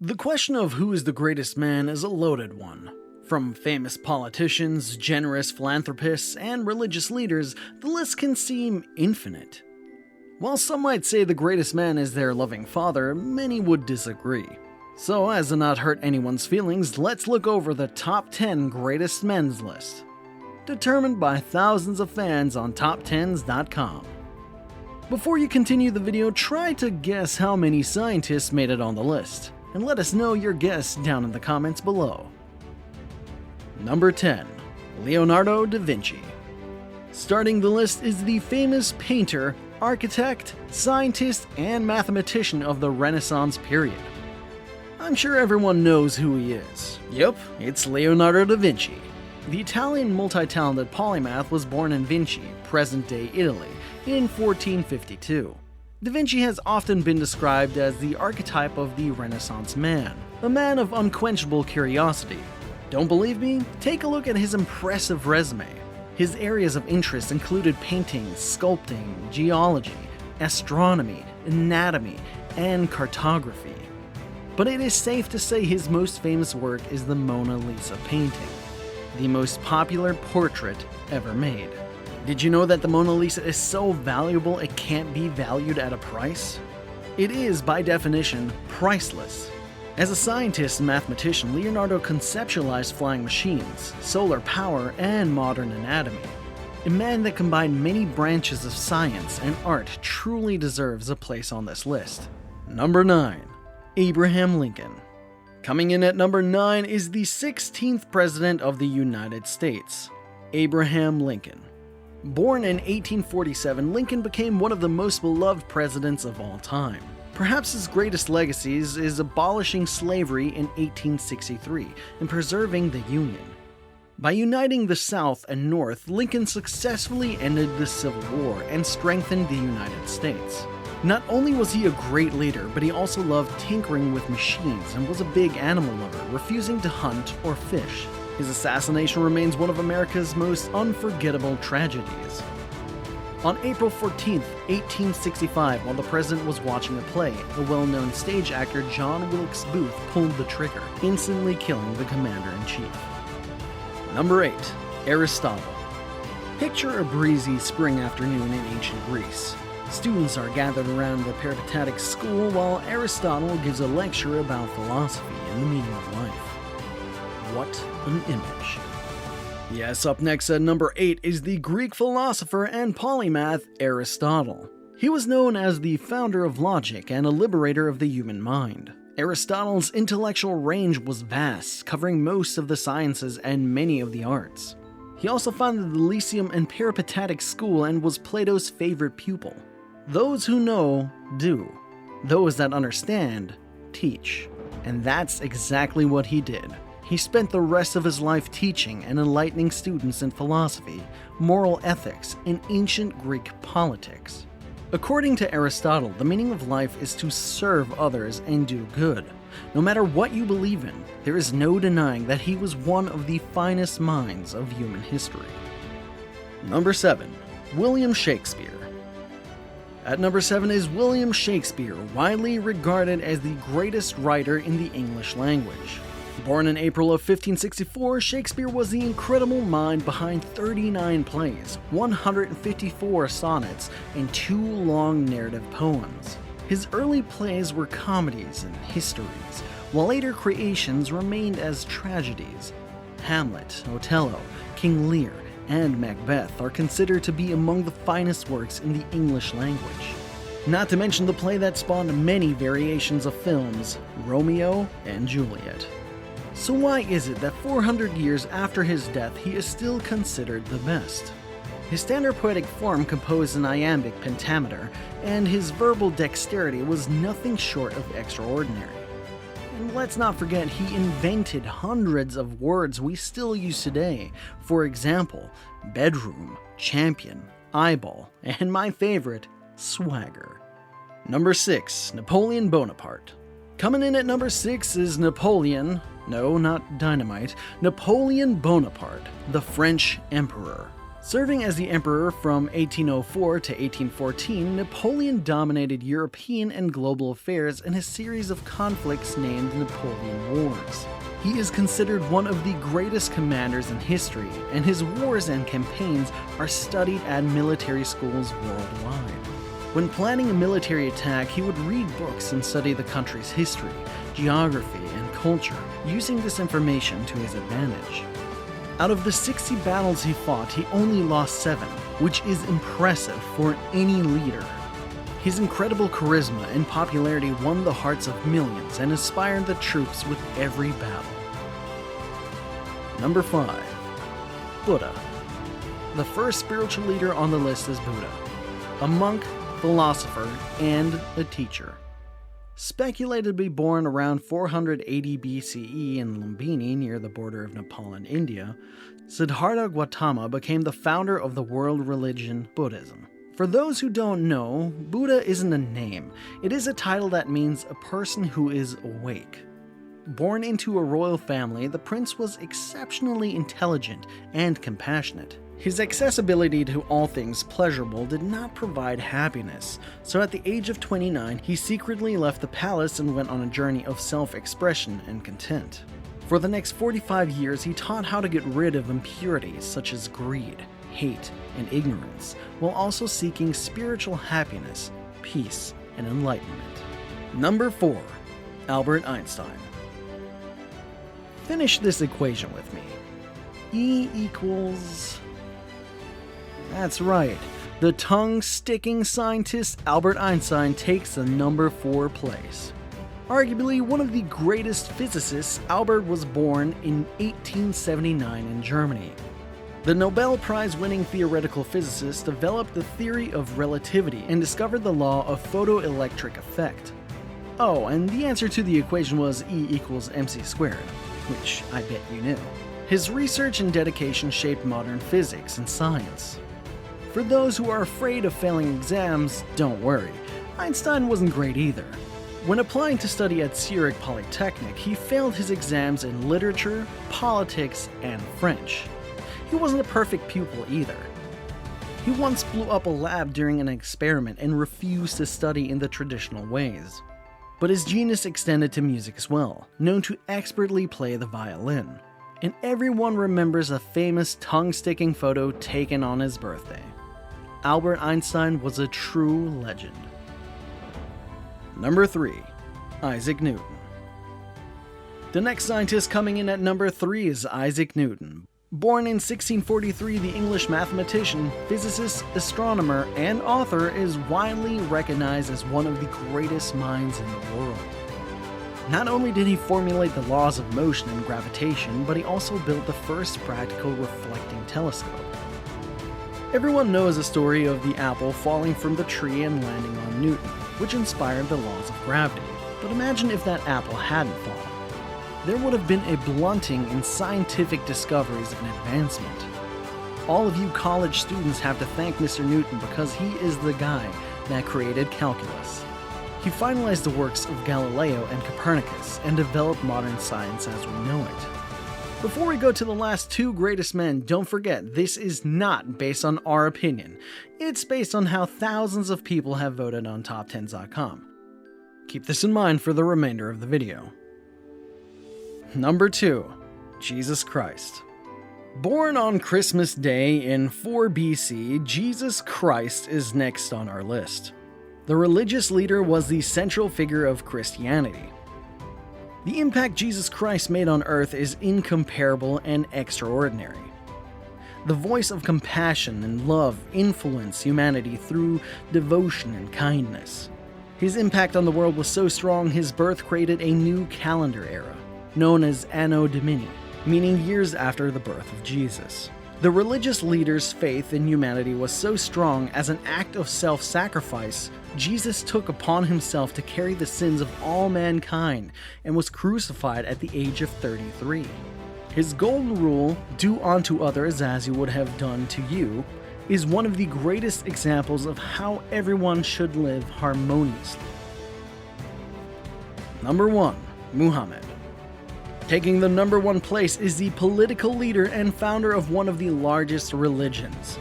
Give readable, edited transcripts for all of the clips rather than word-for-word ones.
The question of who is the greatest man is a loaded one. From famous politicians, generous philanthropists, and religious leaders, the list can seem infinite. While some might say the greatest man is their loving father, many would disagree. So, as to not hurt anyone's feelings, let's look over the top 10 greatest men's list, determined by thousands of fans on top10s.com. Before you continue the video, try to guess how many scientists made it on the list, and let us know your guess down in the comments below. Number 10. Leonardo da Vinci. Starting the list is the famous painter, architect, scientist, and mathematician of the Renaissance period. I'm sure everyone knows who he is. Yep, it's Leonardo da Vinci. The Italian multi-talented polymath was born in Vinci, present-day Italy, in 1452. Da Vinci has often been described as the archetype of the Renaissance man, a man of unquenchable curiosity. Don't believe me? Take a look at his impressive resume. His areas of interest included painting, sculpting, geology, astronomy, anatomy, and cartography. But it is safe to say his most famous work is the Mona Lisa painting, the most popular portrait ever made. Did you know that the Mona Lisa is so valuable it can't be valued at a price? It is, by definition, priceless. As a scientist and mathematician, Leonardo conceptualized flying machines, solar power, and modern anatomy. A man that combined many branches of science and art truly deserves a place on this list. Number 9. Abraham Lincoln. Coming in at number 9 is the 16th President of the United States, Abraham Lincoln. Born in 1847, Lincoln became one of the most beloved presidents of all time. Perhaps his greatest legacies is abolishing slavery in 1863 and preserving the Union. By uniting the South and North, Lincoln successfully ended the Civil War and strengthened the United States. Not only was he a great leader, but he also loved tinkering with machines and was a big animal lover, refusing to hunt or fish. His assassination remains one of America's most unforgettable tragedies. On April 14, 1865, while the president was watching a play, the well-known stage actor John Wilkes Booth pulled the trigger, instantly killing the commander-in-chief. Number 8. Aristotle. Picture a breezy spring afternoon in ancient Greece. Students are gathered around the Peripatetic school while Aristotle gives a lecture about philosophy and the meaning of life. What an image. Yes, up next at number 8 is the Greek philosopher and polymath Aristotle. He was known as the founder of logic and a liberator of the human mind. Aristotle's intellectual range was vast, covering most of the sciences and many of the arts. He also founded the Lyceum and Peripatetic school and was Plato's favorite pupil. Those who know, do. Those that understand, teach. And that's exactly what he did. He spent the rest of his life teaching and enlightening students in philosophy, moral ethics, and ancient Greek politics. According to Aristotle, the meaning of life is to serve others and do good. No matter what you believe in, there is no denying that he was one of the finest minds of human history. Number 7. William Shakespeare. At number 7 is William Shakespeare, widely regarded as the greatest writer in the English language. Born in April of 1564, Shakespeare was the incredible mind behind 39 plays, 154 sonnets, and 2 long narrative poems. His early plays were comedies and histories, while later creations remained as tragedies. Hamlet, Othello, King Lear, and Macbeth are considered to be among the finest works in the English language. Not to mention the play that spawned many variations of films, Romeo and Juliet. So why is it that 400 years after his death he is still considered the best? His standard poetic form composed in iambic pentameter, and his verbal dexterity was nothing short of extraordinary. And let's not forget he invented hundreds of words we still use today. For example, bedroom, champion, eyeball, and my favorite, swagger. Number 6. Napoleon Bonaparte. Coming in at number 6 is Napoleon, no, not Dynamite, Napoleon Bonaparte, the French Emperor. Serving as the emperor from 1804 to 1814, Napoleon dominated European and global affairs in a series of conflicts named Napoleon Wars. He is considered one of the greatest commanders in history, and his wars and campaigns are studied at military schools worldwide. When planning a military attack, he would read books and study the country's history, geography, and culture, using this information to his advantage. Out of the 60 battles he fought, he only lost 7, which is impressive for any leader. His incredible charisma and popularity won the hearts of millions and inspired the troops with every battle. Number 5. Buddha. The first spiritual leader on the list is Buddha, a monk, philosopher, and a teacher. Speculated to be born around 480 BCE in Lumbini near the border of Nepal and India, Siddhartha Gautama became the founder of the world religion Buddhism. For those who don't know, Buddha isn't a name. It is a title that means a person who is awake. Born into a royal family, the prince was exceptionally intelligent and compassionate. His accessibility to all things pleasurable did not provide happiness, so at the age of 29, he secretly left the palace and went on a journey of self-expression and content. For the next 45 years, he taught how to get rid of impurities such as greed, hate, and ignorance, while also seeking spiritual happiness, peace, and enlightenment. Number 4. Albert Einstein. Finish this equation with me. E equals... That's right. The tongue-sticking scientist Albert Einstein takes the number 4 place. Arguably one of the greatest physicists, Albert was born in 1879 in Germany. The Nobel Prize-winning theoretical physicist developed the theory of relativity and discovered the law of photoelectric effect. Oh, and the answer to the equation was E equals mc squared, which I bet you knew. His research and dedication shaped modern physics and science. For those who are afraid of failing exams, don't worry. Einstein wasn't great either. When applying to study at Zurich Polytechnic, he failed his exams in literature, politics, and French. He wasn't a perfect pupil either. He once blew up a lab during an experiment and refused to study in the traditional ways. But his genius extended to music as well, known to expertly play the violin. And everyone remembers a famous tongue-sticking photo taken on his birthday. Albert Einstein was a true legend. Number 3. Isaac Newton. The next scientist coming in at number 3 is Isaac Newton. Born in 1643, the English mathematician, physicist, astronomer, and author is widely recognized as one of the greatest minds in the world. Not only did he formulate the laws of motion and gravitation, but he also built the first practical reflecting telescope. Everyone knows the story of the apple falling from the tree and landing on Newton, which inspired the laws of gravity. But imagine if that apple hadn't fallen. There would have been a blunting in scientific discoveries and advancement. All of you college students have to thank Mr. Newton because he is the guy that created calculus. He finalized the works of Galileo and Copernicus and developed modern science as we know it. Before we go to the last 2 greatest men, don't forget, this is not based on our opinion. It's based on how thousands of people have voted on top10s.com. Keep this in mind for the remainder of the video. Number 2. Jesus Christ. Born on Christmas Day in 4 BC, Jesus Christ is next on our list. The religious leader was the central figure of Christianity. The impact Jesus Christ made on earth is incomparable and extraordinary. The voice of compassion and love influenced humanity through devotion and kindness. His impact on the world was so strong, his birth created a new calendar era, known as Anno Domini, meaning years after the birth of Jesus. The religious leader's faith in humanity was so strong, as an act of self-sacrifice, Jesus took upon himself to carry the sins of all mankind and was crucified at the age of 33. His golden rule, do unto others as you would have done to you, is one of the greatest examples of how everyone should live harmoniously. Number 1. Muhammad. Taking the #1 place is the political leader and founder of one of the largest religions,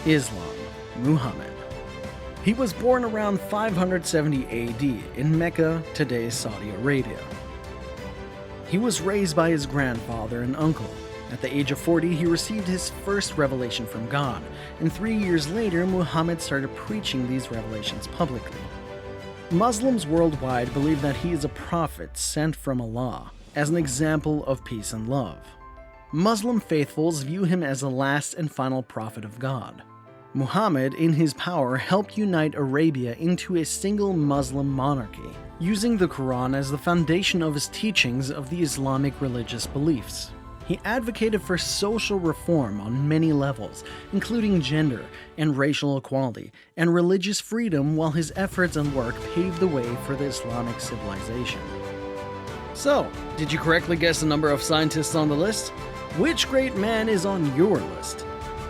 Islam, Muhammad. He was born around 570 AD in Mecca, today's Saudi Arabia. He was raised by his grandfather and uncle. At the age of 40, he received his first revelation from God, and 3 years later, Muhammad started preaching these revelations publicly. Muslims worldwide believe that he is a prophet sent from Allah, as an example of peace and love. Muslim faithfuls view him as the last and final prophet of God. Muhammad, in his power, helped unite Arabia into a single Muslim monarchy, using the Quran as the foundation of his teachings of the Islamic religious beliefs. He advocated for social reform on many levels, including gender and racial equality and religious freedom, while his efforts and work paved the way for the Islamic civilization. So, did you correctly guess the number of scientists on the list? Which great man is on your list?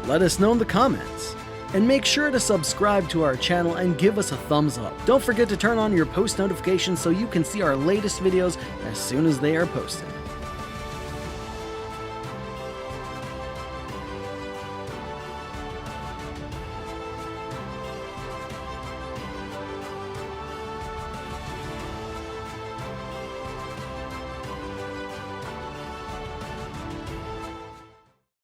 Let us know in the comments. And make sure to subscribe to our channel and give us a thumbs up. Don't forget to turn on your post notifications so you can see our latest videos as soon as they are posted.